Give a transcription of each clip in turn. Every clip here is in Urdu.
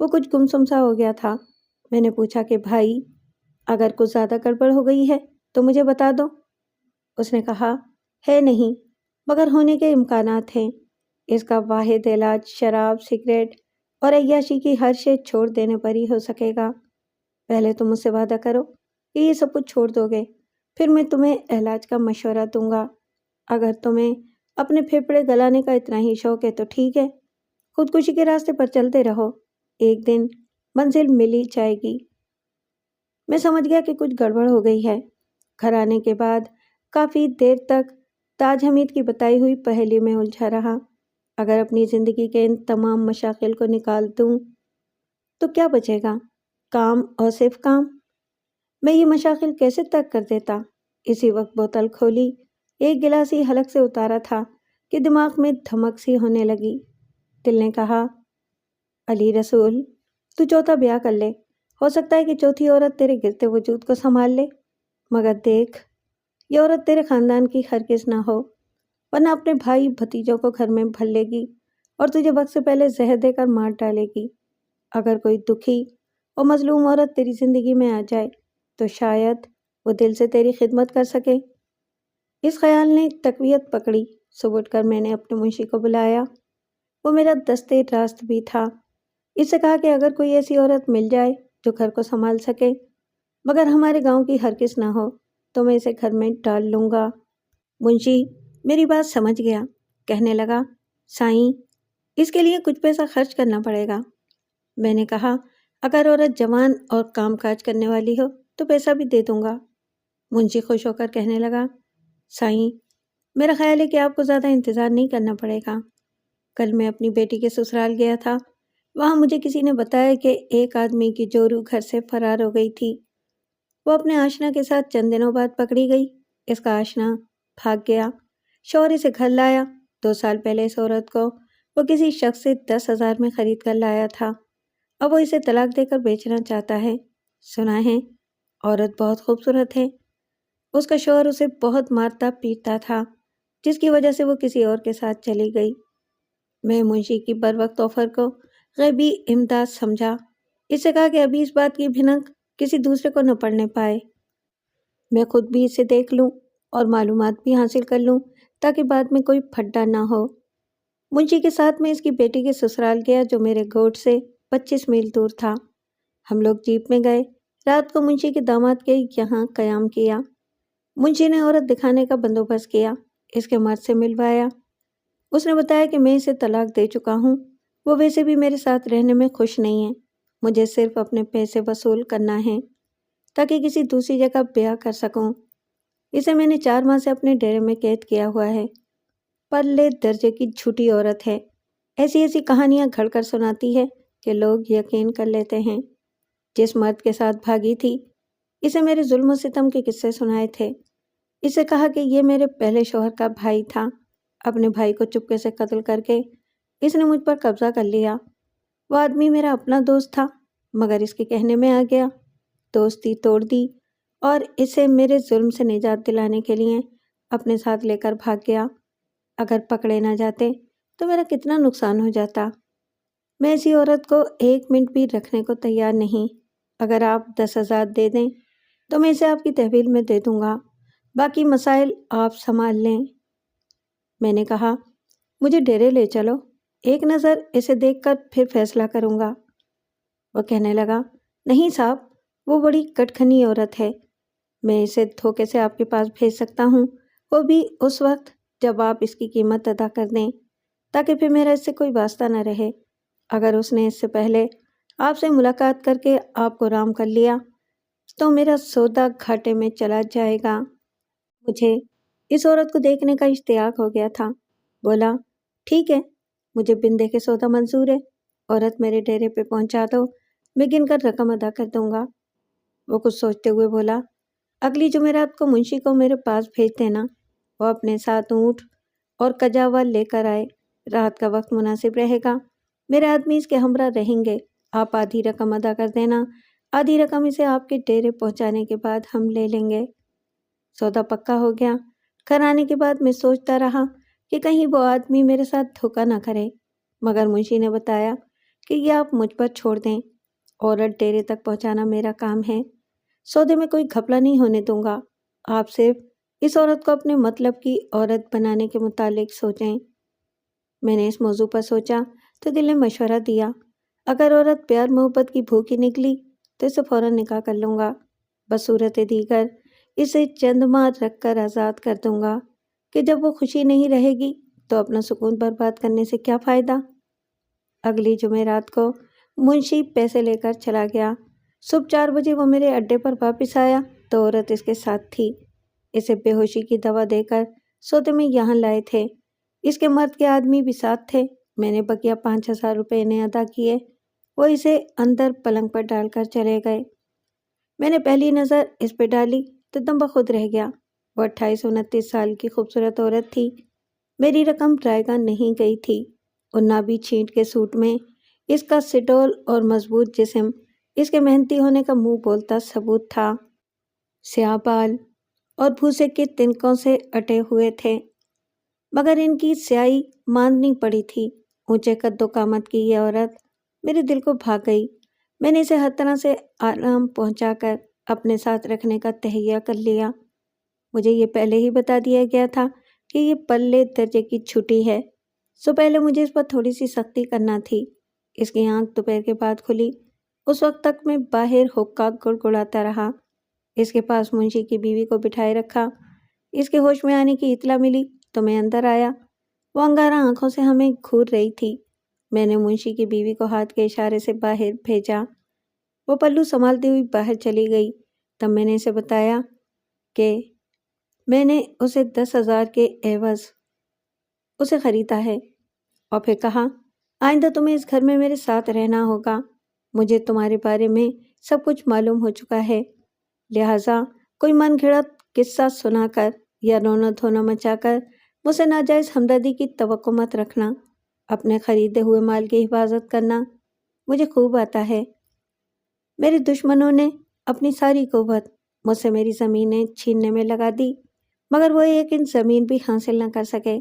وہ کچھ گمسم سا ہو گیا تھا۔ میں نے پوچھا کہ بھائی اگر کچھ زیادہ گڑبڑ ہو گئی ہے تو مجھے بتا دو۔ اس نے کہا ہے نہیں، مگر ہونے کے امکانات ہیں۔ اس کا واحد علاج شراب، سگریٹ اور عیاشی کی ہر شے چھوڑ دینے پر ہی ہو سکے گا۔ پہلے تم مجھ سے وعدہ کرو کہ یہ سب کچھ چھوڑ دو گے، پھر میں تمہیں علاج کا مشورہ دوں گا۔ اگر تمہیں اپنے پھیپھڑے گلانے کا اتنا ہی شوق ہے تو ٹھیک ہے، خودکشی کے راستے پر چلتے رہو، ایک دن منزل مل ہی جائے گی۔ میں سمجھ گیا کہ کچھ گڑبڑ ہو گئی ہے۔ گھر آنے کے بعد کافی دیر تک تاج حمید کی بتائی ہوئی پہیلی میں الجھا رہا۔ اگر اپنی زندگی کے ان تمام مشاغل کو نکال دوں تو کیا بچے گا؟ کام اور صرف کام۔ میں یہ مشاغل کیسے ترک کر دیتا؟ اسی وقت بوتل کھولی، ایک گلاس ہی حلق سے اتارا تھا کہ دماغ میں دھمک سی ہونے لگی۔ دل نے کہا علی رسول تو چوتھا بیاہ کر لے، ہو سکتا ہے کہ چوتھی عورت تیرے گرتے وجود کو سنبھال لے، مگر دیکھ یہ عورت تیرے خاندان کی ہرگز نہ ہو، ورنہ اپنے بھائی بھتیجوں کو گھر میں بھر لے گی اور تجھے وقت سے پہلے زہر دے کر مار ڈالے گی۔ اگر کوئی دکھی اور مظلوم عورت تیری زندگی میں آ جائے تو شاید وہ دل سے تیری خدمت کر سکے۔ اس خیال نے تقویت پکڑی۔ صبح اٹھ کر میں نے اپنے منشی کو بلایا، وہ میرا دستے راست بھی تھا۔ اس سے کہا کہ اگر کوئی ایسی عورت مل جائے جو گھر کو سنبھال سکے مگر ہمارے گاؤں کی ہرگز نہ ہو تو میں اسے گھر میں ڈال لوں گا۔ منشی میری بات سمجھ گیا، کہنے لگا سائیں اس کے لیے کچھ پیسہ خرچ کرنا پڑے گا۔ میں نے کہا اگر عورت جوان اور کام کاج کرنے والی ہو تو پیسہ بھی دے دوں گا۔ منشی خوش ہو کر کہنے لگا سائیں میرا خیال ہے کہ آپ کو زیادہ انتظار نہیں کرنا پڑے گا۔ کل میں اپنی بیٹی کے سسرال گیا تھا، وہاں مجھے کسی نے بتایا کہ ایک آدمی کی جورو گھر سے فرار ہو گئی تھی۔ وہ اپنے آشنا کے ساتھ چند دنوں بعد پکڑی گئی۔ اس کا آشنا بھاگ گیا، شوہر اسے گھر لایا۔ 2 سال پہلے اس عورت کو وہ کسی شخص سے 10,000 میں خرید کر لایا تھا، اب وہ اسے طلاق دے کر بیچنا چاہتا ہے۔ سنا ہے عورت بہت خوبصورت ہے، اس کا شوہر اسے بہت مارتا پیٹتا تھا جس کی وجہ سے وہ کسی اور کے ساتھ چلی گئی۔ میں منشی کی بروقت آفر کو غیبی امداد سمجھا، اس سے کہا کہ ابھی اس بات کی بھنک کسی دوسرے کو نہ پڑنے پائے، میں خود بھی اسے دیکھ لوں اور معلومات بھی حاصل کر لوں تاکہ بعد میں کوئی پھڈا نہ ہو۔ منشی کے ساتھ میں اس کی بیٹی کے سسرال گیا جو میرے گوٹھ سے 25 میل دور تھا۔ ہم لوگ جیپ میں گئے، رات کو منشی کے داماد کے یہاں قیام کیا۔ منشی نے عورت دکھانے کا بندوبست کیا، اس کے مرد سے ملوایا۔ اس نے بتایا کہ میں اسے طلاق دے چکا ہوں، وہ ویسے بھی میرے ساتھ رہنے میں خوش نہیں ہے، مجھے صرف اپنے پیسے وصول کرنا ہے تاکہ کسی دوسری جگہ بیاہ کر سکوں۔ اسے میں نے 4 ماہ سے اپنے ڈیرے میں قید کیا ہوا ہے۔ پرلے درجے کی جھوٹی عورت ہے، ایسی ایسی کہانیاں گھڑ کر سناتی ہے کہ لوگ یقین کر لیتے ہیں۔ جس مرد کے ساتھ بھاگی تھی اسے میرے ظلم و ستم کے قصے سنائے تھے، اسے کہا کہ یہ میرے پہلے شوہر کا بھائی تھا، اپنے بھائی کو چپکے سے قتل کر کے اس نے مجھ پر قبضہ کر لیا۔ وہ آدمی میرا اپنا دوست تھا مگر اس کے کہنے میں آ گیا، دوستی توڑ دی اور اسے میرے ظلم سے نجات دلانے کے لیے اپنے ساتھ لے کر بھاگ گیا۔ اگر پکڑے نہ جاتے تو میرا کتنا نقصان ہو جاتا۔ میں ایسی عورت کو 1 منٹ بھی رکھنے کو تیار نہیں، اگر آپ 10,000 دے دیں تو میں اسے آپ کی تحویل میں دے دوں گا، باقی مسائل آپ سنبھال لیں۔ میں نے کہا مجھے ڈیرے لے چلو، ایک نظر اسے دیکھ کر پھر فیصلہ کروں گا۔ وہ کہنے لگا نہیں صاحب، وہ بڑی کٹکھنی عورت ہے، میں اسے دھوکے سے آپ کے پاس بھیج سکتا ہوں، وہ بھی اس وقت جب آپ اس کی قیمت ادا کر دیں تاکہ پھر میرا اس سے کوئی واسطہ نہ رہے۔ اگر اس نے اس سے پہلے آپ سے ملاقات کر کے آپ کو رام کر لیا تو میرا سودا گھاٹے میں چلا جائے گا۔ مجھے اس عورت کو دیکھنے کا اشتیاق ہو گیا تھا۔ بولا ٹھیک ہے، مجھے بن دیکھے سودا منظور ہے، عورت میرے ڈیرے پہ پہنچا دو، میں گن کر رقم ادا کر دوں گا۔ وہ کچھ سوچتے ہوئے بولا اگلی جمعرات کو منشی کو میرے پاس بھیج دینا، وہ اپنے ساتھ اونٹ اور کجاوا لے کر آئے، رات کا وقت مناسب رہے گا، میرے آدمی اس کے ہمراہ رہیں گے، آپ آدھی رقم ادا کر دینا، آدھی رقم اسے آپ کے ڈیرے پہنچانے کے بعد ہم لے لیں گے۔ سودا پکا ہو گیا۔ گھر آنے کے بعد میں سوچتا رہا کہ کہیں وہ آدمی میرے ساتھ دھوکہ نہ کرے، مگر منشی نے بتایا کہ یہ آپ مجھ پر چھوڑ دیں۔ عورت ڈیرے تک پہنچانا میرا کام ہے، سودے میں کوئی گھپلا نہیں ہونے دوں گا۔ آپ صرف اس عورت کو اپنے مطلب کی عورت بنانے کے متعلق سوچیں۔ میں نے اس موضوع پر سوچا تو دل نے مشورہ دیا، اگر عورت پیار محبت کی بھوکی نکلی تو اسے فوراً نکاح کر لوں گا، بصورت دیگر اسے چند ماہ رکھ کر آزاد کر دوں گا کہ جب وہ خوشی نہیں رہے گی تو اپنا سکون برباد کرنے سے کیا فائدہ۔ اگلی جمعرات کو منشی پیسے لے کر چلا گیا۔ صبح 4 بجے وہ میرے اڈے پر واپس آیا تو عورت اس کے ساتھ تھی۔ اسے بے ہوشی کی دوا دے کر سودے میں یہاں لائے تھے۔ اس کے مرد کے آدمی بھی ساتھ تھے۔ میں نے بقیہ 5,000 روپے انہیں ادا کیے۔ وہ اسے اندر پلنگ پر ڈال کر چلے گئے۔ میں نے پہلی نظر اس پہ ڈالی تو دم بخود رہ گیا۔ وہ 28-29 سال کی خوبصورت عورت تھی۔ میری رقم رائگاں نہیں گئی تھی۔ انابی چھینٹ کے سوٹ میں اس کا سٹول اور مضبوط جسم اس کے محنتی ہونے کا منہ بولتا ثبوت تھا۔ سیاہ بال اور بھوسے کے تنکوں سے اٹے ہوئے تھے، مگر ان کی سیاہی ماندنی پڑی تھی۔ اونچے قد و قامت کی یہ عورت میرے دل کو بھا گئی۔ میں نے اسے ہر طرح سے آرام پہنچا کر اپنے ساتھ رکھنے کا تہیہ کر لیا۔ مجھے یہ پہلے ہی بتا دیا گیا تھا کہ یہ پلے درجے کی چھٹی ہے، سو پہلے مجھے اس پر تھوڑی سی سختی کرنا تھی۔ اس کی آنکھ دوپہر کے بعد کھلی۔ اس وقت تک میں باہر حقہ گڑگڑاتا رہا۔ اس کے پاس منشی کی بیوی کو بٹھائے رکھا۔ اس کے ہوش میں آنے کی اطلاع ملی تو میں اندر آیا۔ وہ انگارہ آنکھوں سے ہمیں گھور رہی تھی۔ میں نے منشی کی بیوی کو ہاتھ کے اشارے سے باہر بھیجا۔ وہ پلو سنبھالتی ہوئی باہر چلی گئی۔ تب میں نے اسے بتایا کہ میں نے اسے 10,000 کے عوض اسے خریدا ہے، اور پھر کہا آئندہ تمہیں اس گھر میں میرے ساتھ رہنا ہوگا۔ مجھے تمہارے بارے میں سب کچھ معلوم ہو چکا ہے، لہٰذا کوئی من گھڑت قصہ سنا کر یا رونا دھونا مچا کر مجھ سے ناجائز ہمدردی کی توقع مت رکھنا۔ اپنے خریدے ہوئے مال کی حفاظت کرنا مجھے خوب آتا ہے۔ میرے دشمنوں نے اپنی ساری قوت مجھ سے میری زمینیں چھیننے میں لگا دی، مگر وہ ایک انچ زمین بھی حاصل نہ کر سکے۔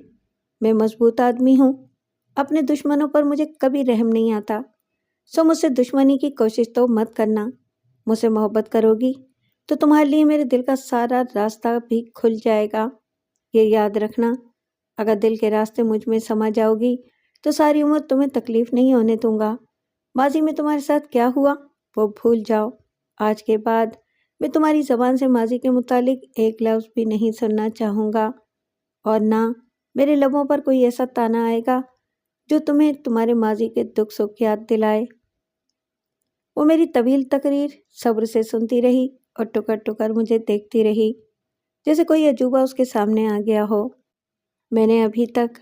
میں مضبوط آدمی ہوں، اپنے دشمنوں پر مجھے کبھی رحم نہیں آتا، سو مجھ سے دشمنی کی کوشش تو مت کرنا۔ مجھ سے محبت کرو گی تو تمہارے لیے میرے دل کا سارا راستہ بھی کھل جائے گا۔ یہ یاد رکھنا، اگر دل کے راستے مجھ میں سما جاؤ گی تو ساری عمر تمہیں تکلیف نہیں ہونے دوں گا۔ ماضی میں تمہارے ساتھ کیا ہوا وہ بھول جاؤ۔ آج کے بعد میں تمہاری زبان سے ماضی کے متعلق ایک لفظ بھی نہیں سننا چاہوں گا، اور نہ میرے لبوں پر کوئی ایسا تانا آئے گا جو تمہیں تمہارے ماضی کے دکھ سکھ یاد دلائے۔ وہ میری طویل تقریر صبر سے سنتی رہی اور ٹکر ٹکر مجھے دیکھتی رہی، جیسے کوئی عجوبہ اس کے سامنے آ گیا ہو۔ میں نے ابھی تک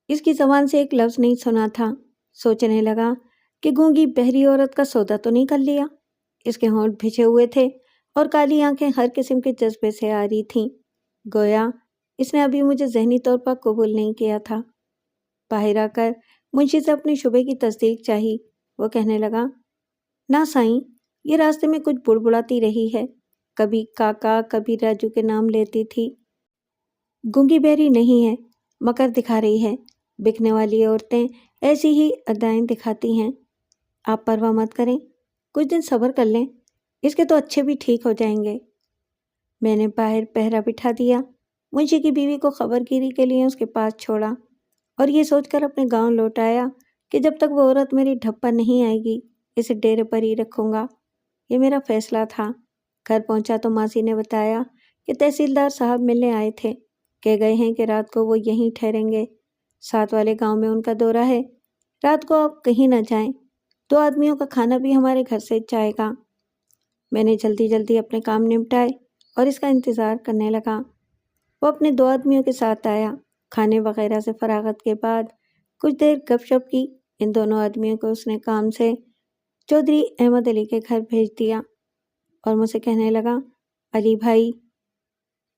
اس کی زبان سے ایک لفظ نہیں سنا تھا۔ سوچنے لگا کہ گونگی بہری عورت کا سودا تو نہیں کر لیا۔ اس کے ہونٹ بھیجے ہوئے تھے اور کالی آنکھیں ہر قسم کے جذبے سے آ رہی تھیں، گویا اس نے ابھی مجھے ذہنی طور پر قبول نہیں کیا تھا۔ باہر آ کر منشی سے اپنے شبے کی تصدیق چاہی۔ وہ کہنے لگا، نہ سائیں، یہ راستے میں کچھ بڑبڑاتی رہی ہے، کبھی کاکا کبھی راجو کے نام لیتی تھی۔ گونگی بہری نہیں ہے، مکر دکھا رہی ہے۔ بکنے والی عورتیں ایسی ہی ادائیں دکھاتی ہیں۔ آپ پرواہ مت کریں، کچھ دن صبر کر لیں، اس کے تو اچھے بھی ٹھیک ہو جائیں گے۔ میں نے باہر پہرا بٹھا دیا، منشی کی بیوی کو خبر گیری کے لیے اس کے پاس چھوڑا، اور یہ سوچ کر اپنے گاؤں لوٹ آیا کہ جب تک وہ عورت میری ڈھپ پر نہیں آئے گی اسے ڈیرے پر ہی رکھوں گا۔ یہ میرا فیصلہ تھا۔ گھر پہنچا تو ماسی نے بتایا کہ تحصیلدار صاحب ملنے آئے تھے، کہہ گئے ہیں کہ رات کو وہ یہیں ٹھہریں گے، ساتھ والے گاؤں میں ان کا دورہ ہے، رات کو آپ کہیں نہ جائیں، 2 آدمیوں کا کھانا بھی ہمارے گھر سے جائے گا۔ میں نے جلدی جلدی اپنے کام نمٹائے اور اس کا انتظار کرنے لگا۔ وہ اپنے 2 آدمیوں کے ساتھ آیا۔ کھانے وغیرہ سے فراغت کے بعد کچھ دیر گپ شپ کی۔ ان دونوں آدمیوں کو اس نے کام سے چودھری احمد علی کے گھر بھیج دیا اور مجھ سے کہنے لگا، علی بھائی،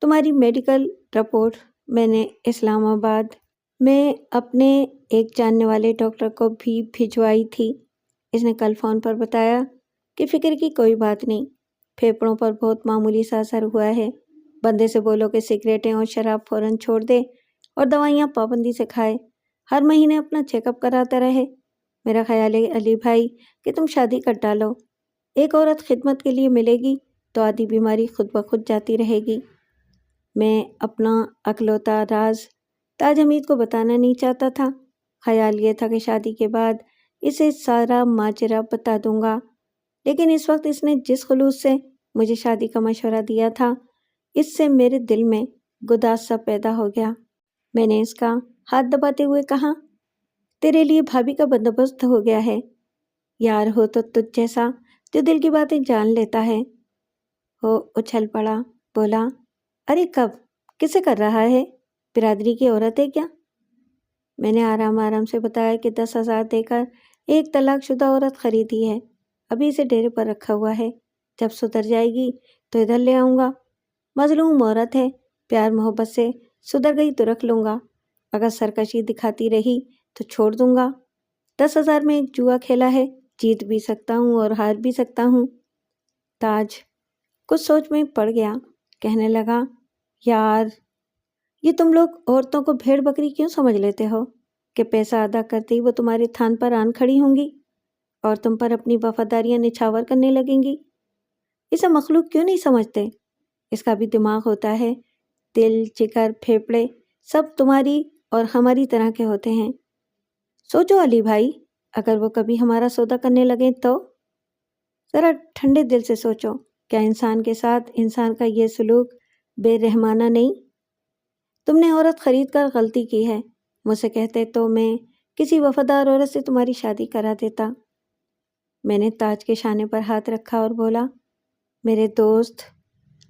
تمہاری میڈیکل رپورٹ میں نے اسلام آباد میں اپنے ایک جاننے والے ڈاکٹر کو بھی بھجوائی تھی۔ اس نے کل فون پر بتایا کہ فکر کی کوئی بات نہیں، پھیپھڑوں پر بہت معمولی سا اثر ہوا ہے۔ بندے سے بولو کہ سگریٹیں اور شراب فوراً چھوڑ دے اور دوائیاں پابندی سے کھائے، ہر مہینے اپنا چیک اپ کراتا رہے۔ میرا خیال ہے علی بھائی کہ تم شادی کر ڈالو، ایک عورت خدمت کے لیے ملے گی تو آدھی بیماری خود بخود جاتی رہے گی۔ میں اپنا اکلوتا راز تاج حمید کو بتانا نہیں چاہتا تھا۔ خیال یہ تھا کہ شادی کے بعد اسے سارا ماجرا بتا دوں گا، لیکن اس وقت اس نے جس خلوص سے مجھے شادی کا مشورہ دیا تھا، اس سے میرے دل میں گداز سا پیدا ہو گیا۔ میں نے اس کا ہاتھ دباتے ہوئے کہا، تیرے لیے بھابھی کا بندوبست ہو گیا ہے، یار ہو تو تجھ جیسا جو دل کی باتیں جان لیتا ہے۔ وہ اچھل پڑا، بولا، ارے کب، کسے کر رہا ہے، برادری کی عورت ہے کیا؟ میں نے آرام سے بتایا کہ 10,000 دے کر ایک طلاق شدہ عورت خریدی ہے، ابھی اسے ڈیرے پر رکھا ہوا ہے، جب سدھر جائے گی تو ادھر لے آؤں گا۔ مظلوم عورت ہے، پیار محبت سے سدھر گئی تو رکھ لوں گا، اگر سرکشی دکھاتی رہی تو چھوڑ دوں گا۔ 10,000 میں ایک جوا کھیلا ہے، جیت بھی سکتا ہوں اور ہار بھی سکتا ہوں۔ تاج کچھ سوچ میں پڑ گیا، کہنے لگا، یار یہ تم لوگ عورتوں کو بھیڑ بکری کیوں سمجھ لیتے ہو کہ پیسہ ادا کرتے ہی وہ تمہارے تھان پر آن کھڑی ہوں گی اور تم پر اپنی وفاداریاں نچھاور کرنے لگیں گی؟ اسے مخلوق کیوں نہیں سمجھتے؟ اس کا بھی دماغ ہوتا ہے، دل، جگر، پھیپھڑے سب تمہاری اور ہماری طرح کے ہوتے ہیں۔ سوچو علی بھائی، اگر وہ کبھی ہمارا سودا کرنے لگیں تو؟ ذرا ٹھنڈے دل سے سوچو، کیا انسان کے ساتھ انسان کا یہ سلوک بے رحمانہ نہیں؟ تم نے عورت خرید کر غلطی کی ہے، مجھ سے کہتے تو میں کسی وفادار عورت سے تمہاری شادی کرا دیتا۔ میں نے تاج کے شانے پر ہاتھ رکھا اور بولا، میرے دوست،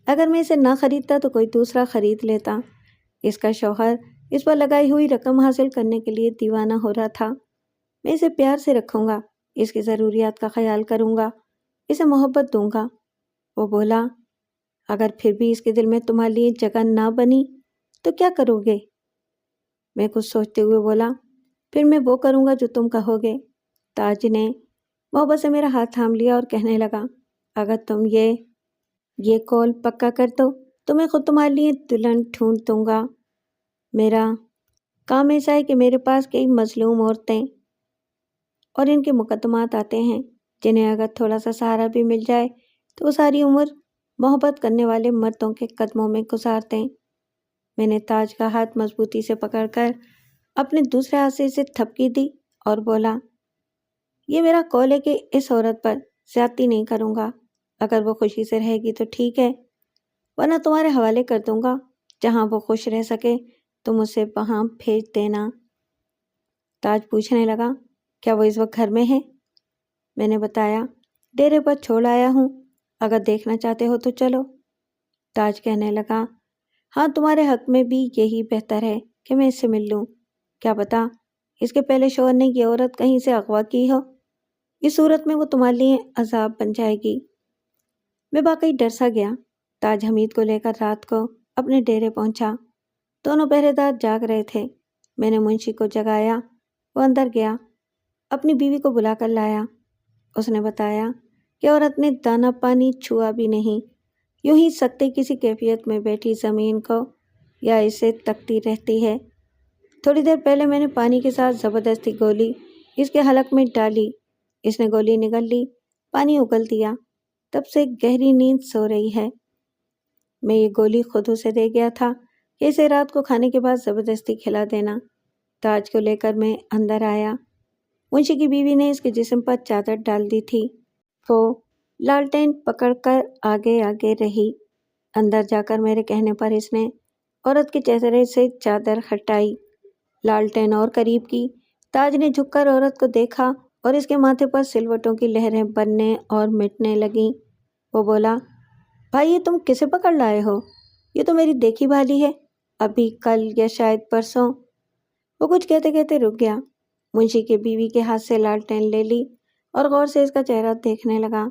اگر میں اسے نہ خریدتا تو کوئی دوسرا خرید لیتا۔ اس کا شوہر اس پر لگائی ہوئی رقم حاصل کرنے کے لیے دیوانہ ہو رہا تھا۔ میں اسے پیار سے رکھوں گا، اس کی ضروریات کا خیال کروں گا، اسے محبت دوں گا۔ وہ بولا، اگر پھر بھی اس کے دل میں تمہارے لیے جگہ نہ بنی تو کیا کرو گے؟ میں کچھ سوچتے ہوئے بولا، پھر میں وہ کروں گا جو تم کہو گے۔ تاج نے محبت سے میرا ہاتھ تھام لیا اور کہنے لگا، اگر تم یہ کال پکا کر دو تو میں خود تمہارے لیے دلہن ڈھونڈ دوں گا۔ میرا کام ایسا ہے کہ میرے پاس کئی مظلوم عورتیں اور ان کے مقدمات آتے ہیں، جنہیں اگر تھوڑا سا سہارا بھی مل جائے تو وہ ساری عمر محبت کرنے والے مردوں کے قدموں میں گزار دیں۔ میں نے تاج کا ہاتھ مضبوطی سے پکڑ کر اپنے دوسرے ہاتھ سے اسے تھپکی دی اور بولا، یہ میرا قول ہے کہ اس عورت پر زیادتی نہیں کروں گا، اگر وہ خوشی سے رہے گی تو ٹھیک ہے، ورنہ تمہارے حوالے کر دوں گا، جہاں وہ خوش رہ سکے تم اسے وہاں بھیج دینا۔ تاج پوچھنے لگا، کیا وہ اس وقت گھر میں ہے؟ میں نے بتایا، ڈیرے پر چھوڑ آیا ہوں، اگر دیکھنا چاہتے ہو تو چلو۔ تاج کہنے لگا، ہاں تمہارے حق میں بھی یہی بہتر ہے کہ میں اس سے مل لوں، کیا پتا اس کے پہلے شوہر نے یہ عورت کہیں سے اغوا کی ہو، اس صورت میں وہ تمہارے لیے عذاب بن جائے گی۔ میں واقعی ڈر سا گیا۔ تاج حمید کو لے کر رات کو اپنے ڈیرے پہنچا، دونوں پہرے دار جاگ رہے تھے۔ میں نے منشی کو جگایا، وہ اندر گیا، اپنی بیوی کو بلا کر لایا۔ اس نے بتایا کہ عورت نے دانہ پانی چھوا بھی نہیں، یوں ہی سکتے کسی کیفیت میں بیٹھی زمین کو یا اسے تکتی رہتی ہے۔ تھوڑی دیر پہلے میں نے پانی کے ساتھ زبردستی گولی اس کے حلق میں ڈالی، اس نے گولی نگل لی، پانی اگل دیا، تب سے گہری نیند سو رہی ہے۔ میں یہ گولی خود اسے دے گیا تھا کہ اسے رات کو کھانے کے بعد زبردستی کھلا دینا۔ تاج کو لے کر میں اندر آیا۔ منشی کی بیوی نے اس کے جسم پر چادر ڈال دی تھی، وہ لالٹین پکڑ کر آگے آگے رہی۔ اندر جا کر میرے کہنے پر اس نے عورت کے چہرے سے چادر ہٹائی، لالٹین اور قریب کی۔ تاج نے جھک کر عورت کو دیکھا اور اس کے ماتھے پر سلوٹوں کی لہریں بننے اور مٹنے لگیں۔ وہ بولا، بھائی یہ تم کسے پکڑ لائے ہو؟ یہ تو میری دیکھی بھالی ہے، ابھی کل یا شاید پرسوں۔ وہ کچھ کہتے کہتے رک گیا۔ منشی کے بیوی کے ہاتھ سے لالٹین لے لی اور غور سے اس کا چہرہ دیکھنے لگا۔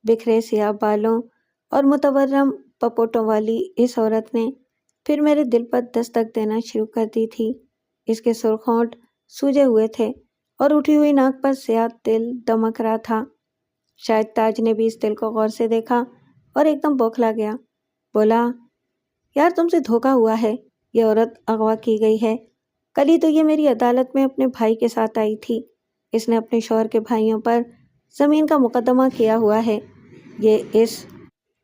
بکھرے سیاہ بالوں اور متورم پپوٹوں والی اس عورت نے پھر میرے دل پر دستک دینا شروع کر دی تھی۔ اس کے سرخ ہونٹ سوجے ہوئے تھے اور اٹھی ہوئی ناک پر سیاہ تل دمک رہا تھا۔ شاید تاج نے بھی اس تل کو غور سے دیکھا اور ایک دم بوکھلا گیا۔ بولا، یار تم سے دھوکا ہوا ہے، یہ عورت اغوا کی گئی ہے، کل ہی تو یہ میری عدالت میں اپنے بھائی کے ساتھ آئی تھی، اس نے اپنے شوہر کے بھائیوں پر زمین کا مقدمہ کیا ہوا ہے۔ یہ اس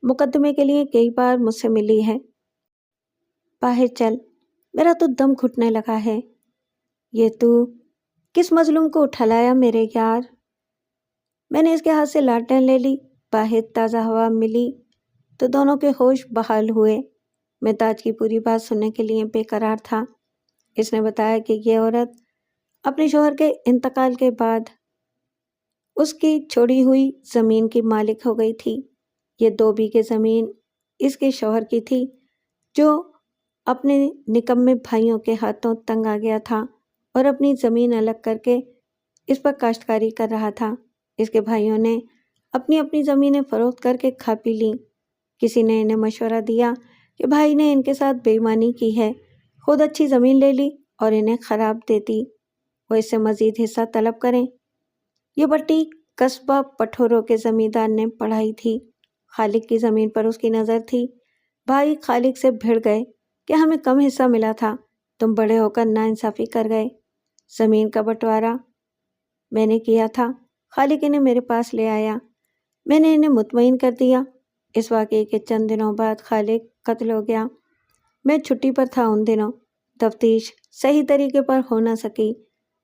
مقدمے کے لیے کئی بار مجھ سے ملی ہے۔ باہر چل، میرا تو دم گھٹنے لگا ہے۔ یہ تو کس مظلوم کو اٹھا لایا میرے یار؟ میں نے اس کے ہاتھ سے لالٹین لے لی۔ باہر تازہ ہوا ملی تو دونوں کے ہوش بحال ہوئے۔ میں تاج کی پوری بات سننے کے لیے بے قرار تھا۔ اس نے بتایا کہ یہ عورت اپنے شوہر کے انتقال کے بعد اس کی چھوڑی ہوئی زمین کی مالک ہو گئی تھی۔ یہ 2 بیگھے زمین اس کے شوہر کی تھی جو اپنے نکمے بھائیوں کے ہاتھوں تنگ آ گیا تھا اور اپنی زمین الگ کر کے اس پر کاشتکاری کر رہا تھا۔ اس کے بھائیوں نے اپنی اپنی زمینیں فروخت کر کے کھا پی لیں۔ کسی نے انہیں مشورہ دیا کہ بھائی نے ان کے ساتھ بے ایمانی کی ہے، خود اچھی زمین لے لی اور انہیں خراب دیتی، وہ اس سے مزید حصہ طلب کریں۔ یہ بٹی قصبہ پٹھورو کے زمیندار نے پڑھائی تھی۔ خالق کی زمین پر اس کی نظر تھی۔ بھائی خالق سے بھڑ گئے کہ ہمیں کم حصہ ملا تھا، تم بڑے ہو کر ناانصافی کر گئے۔ زمین کا بٹوارا میں نے کیا تھا، خالق انہیں میرے پاس لے آیا، میں نے انہیں مطمئن کر دیا۔ اس واقعے کے چند دنوں بعد خالق قتل ہو گیا۔ میں چھٹی پر تھا ان دنوں، تفتیش صحیح طریقے پر ہو نہ سکی۔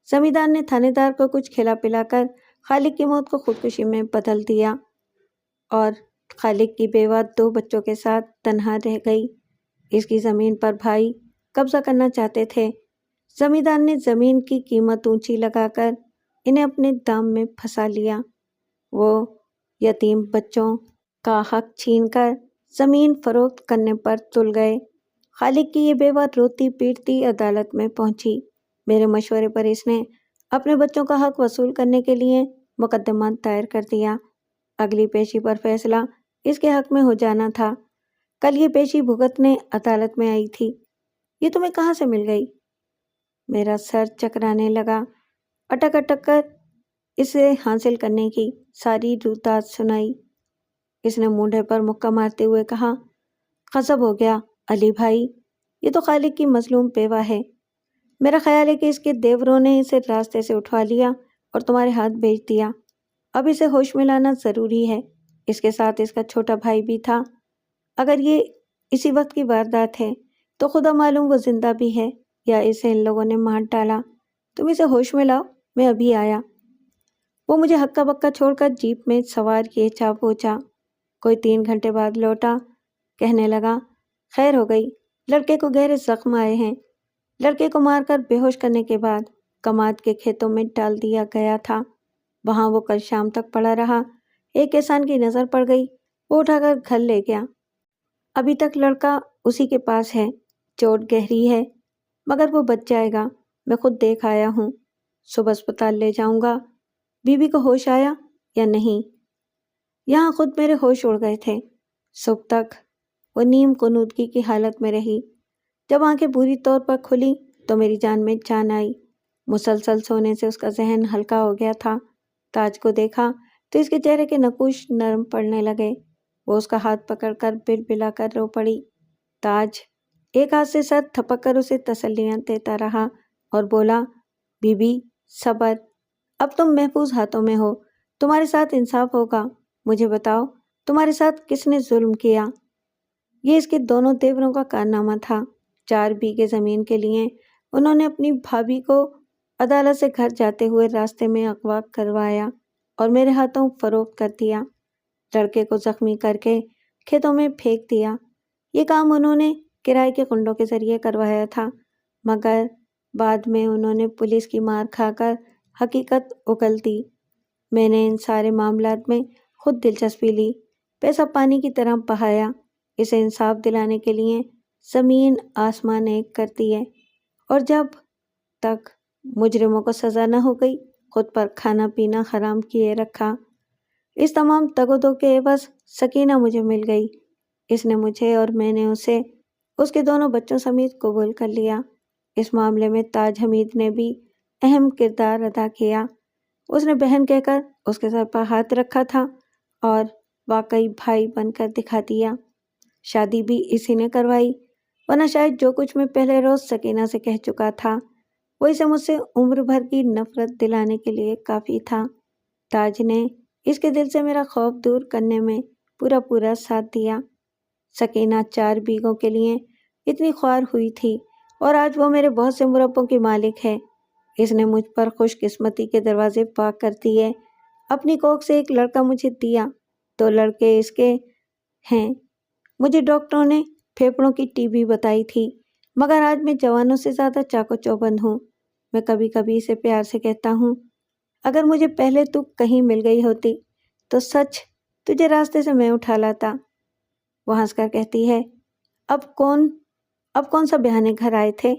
زمیندار نے تھانے دار کو کچھ کھلا پلا کر خالق کی موت کو خودکشی میں بدل دیا اور خالق کی بیوہ 2 بچوں کے ساتھ تنہا رہ گئی۔ اس کی زمین پر بھائی قبضہ کرنا چاہتے تھے۔ زمیندار نے زمین کی قیمت اونچی لگا کر انہیں اپنے دام میں پھنسا لیا۔ وہ یتیم بچوں کا حق چھین کر زمین فروخت کرنے پر تل گئے۔ خالق کی یہ بیوہ روتی پیٹتی عدالت میں پہنچی۔ میرے مشورے پر اس نے اپنے بچوں کا حق وصول کرنے کے لیے مقدمہ دائر کر دیا۔ اگلی پیشی پر فیصلہ اس کے حق میں ہو جانا تھا۔ کل یہ پیشی بھگتنے عدالت میں آئی تھی۔ یہ تمہیں کہاں سے مل گئی؟ میرا سر چکرانے لگا۔ اٹک اٹک کر اسے حاصل کرنے کی ساری روداد سنائی۔ اس نے مونڈھے پر مکہ مارتے ہوئے کہا، غضب ہو گیا علی بھائی، یہ تو خالق کی مظلوم بیوہ ہے۔ میرا خیال ہے کہ اس کے دیوروں نے اسے راستے سے اٹھوا لیا اور تمہارے ہاتھ بھیج دیا۔ اب اسے ہوش میں لانا ضروری ہے۔ اس کے ساتھ اس کا چھوٹا بھائی بھی تھا۔ اگر یہ اسی وقت کی واردات ہے تو خدا معلوم وہ زندہ بھی ہے یا اسے ان لوگوں نے مار ڈالا۔ تم اسے ہوش میں لاؤ، میں ابھی آیا۔ وہ مجھے ہکا بکا چھوڑ کر جیپ میں سوار کیے چا پہنچا۔ کوئی 3 گھنٹے بعد لوٹا، کہنے لگا، خیر ہو گئی، لڑکے کو گہرے زخم آئے ہیں۔ لڑکے کو مار کر بے ہوش کرنے کے بعد کماد کے کھیتوں میں ڈال دیا گیا تھا۔ وہاں وہ کل شام تک پڑا رہا۔ ایک کسان کی نظر پڑ گئی، وہ اٹھا کر گھر لے گیا۔ ابھی تک لڑکا اسی کے پاس ہے۔ چوٹ گہری ہے مگر وہ بچ جائے گا، میں خود دیکھ آیا ہوں۔ صبح اسپتال لے جاؤں گا۔ بی بی کو ہوش آیا یا نہیں؟ یہاں خود میرے ہوش اڑ گئے تھے۔ صبح تک وہ نیم کنودگی کی حالت میں رہی۔ جب آنکھیں پوری طور پر کھلی تو میری جان میں جان آئی۔ مسلسل سونے سے اس کا ذہن ہلکا ہو گیا تھا۔ تاج کو دیکھا تو اس کے چہرے کے نقوش نرم پڑنے لگے۔ وہ اس کا ہاتھ پکڑ کر بلبلا کر رو پڑی۔ تاج ایک ہاتھ سے سر تھپک کر اسے تسلیاں دیتا رہا اور بولا، بی بی صبر، اب تم محفوظ ہاتھوں میں ہو، تمہارے ساتھ انصاف ہوگا۔ مجھے بتاؤ تمہارے ساتھ کس نے ظلم کیا؟ یہ اس کے دونوں دیوروں کا کارنامہ تھا۔ 4 بیگھے زمین کے لیے انہوں نے اپنی بھابھی کو عدالت سے گھر جاتے ہوئے راستے میں اغوا کروایا اور میرے ہاتھوں فروخت کر دیا۔ لڑکے کو زخمی کر کے کھیتوں میں پھینک دیا۔ یہ کام انہوں نے کرائے کے کنڈوں کے ذریعے کروایا تھا، مگر بعد میں انہوں نے پولیس کی مار کھا کر حقیقت اگل دی۔ میں نے ان سارے معاملات میں خود دلچسپی لی، پیسہ پانی کی طرح بہایا۔ اسے انصاف دلانے کے لیے زمین آسمان ایک کرتی ہے، اور جب تک مجرموں کو سزا نہ ہو گئی خود پر کھانا پینا حرام کیے رکھا۔ اس تمام تگ و دو کے عوض سکینہ مجھے مل گئی۔ اس نے مجھے اور میں نے اسے اس کے دونوں بچوں سمیت قبول کر لیا۔ اس معاملے میں تاج حمید نے بھی اہم کردار ادا کیا۔ اس نے بہن کہہ کر اس کے سر پر ہاتھ رکھا تھا اور واقعی بھائی بن کر دکھا دیا۔ شادی بھی اسی نے کروائی، ورنہ شاید جو کچھ میں پہلے روز سکینہ سے کہہ چکا تھا وہ اسے مجھ سے عمر بھر کی نفرت دلانے کے لیے کافی تھا۔ تاج نے اس کے دل سے میرا خوف دور کرنے میں پورا ساتھ دیا۔ سکینہ 4 بیگوں کے لیے اتنی خوار ہوئی تھی اور آج وہ میرے بہت سے مربوں کی مالک ہے۔ اس نے مجھ پر خوش قسمتی کے دروازے پاک کر دیے۔ اپنی کوکھ سے ایک لڑکا مجھے دیا، 2 لڑکے اس کے ہیں۔ مجھے ڈاکٹروں نے پھیپھڑوں کی ٹی بی بتائی تھی، مگر آج میں جوانوں سے زیادہ چاق و چوبند ہوں۔ میں کبھی کبھی اسے پیار سے کہتا ہوں، اگر مجھے پہلے تو کہیں مل گئی ہوتی تو سچ تجھے راستے سے میں اٹھا لاتا۔ وہ ہنس کر کہتی ہے، اب کون سا بہانے گھر آئے تھے؟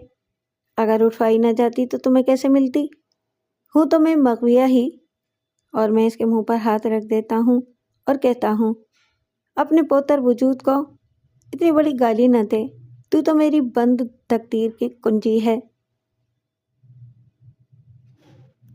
اگر اٹھوائی نہ جاتی تو تمہیں کیسے ملتی؟ ہوں تو میں مغویہ ہی۔ اور میں اس کے منہ پر ہاتھ رکھ دیتا ہوں اور کہتا ہوں، اپنے پوتر وجود کو اتنی بڑی گالی نہ دے، تو میری بند تقدیر کی کنجی ہے۔